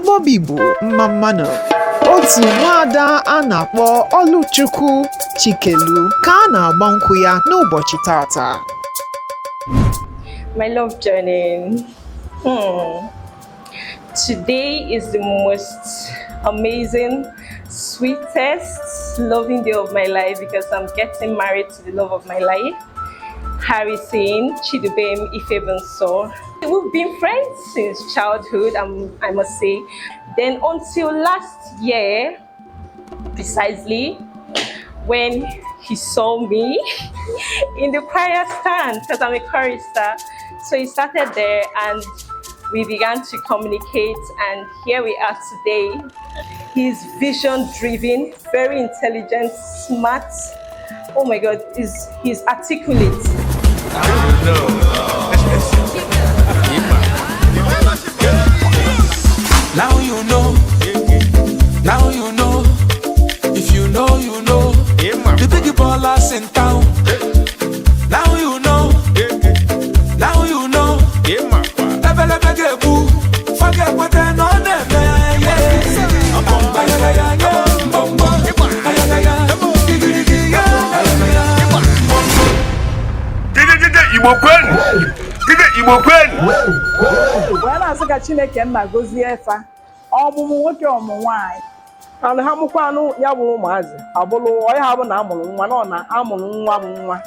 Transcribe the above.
Igbo Bibu Mmammanụ. Otu nwaada a na-akpọ Oluchukwu Chikelu ka a na-agba nkwụ ya n'ụbọchị tata. My love journey. Today is the most amazing, sweetest, loving day of my life because I'm getting married to the love of my life, Harrison Chidubem Ifebenso. We've been friends since childhood, I must say. Then until last year, precisely, when he saw me in the choir stand, because I'm a chorister. So he started there and we began to communicate, and here we are today. He's vision driven, very intelligent, smart. Oh my God, he's articulate. Now you know. Now you know. If you know, you know. The big ballers in town. Now you know. Now you know. Forget what they know them. When I say Chineke na gozie efa, ọmụmụ nwoke ọmụmụ nwanyị. Ana ha mụkwa anụ ya bụ ụmụazị, abụlụ onye ha bụ na amụrụ nwa nọ na amụrụ nwa bụ nwa.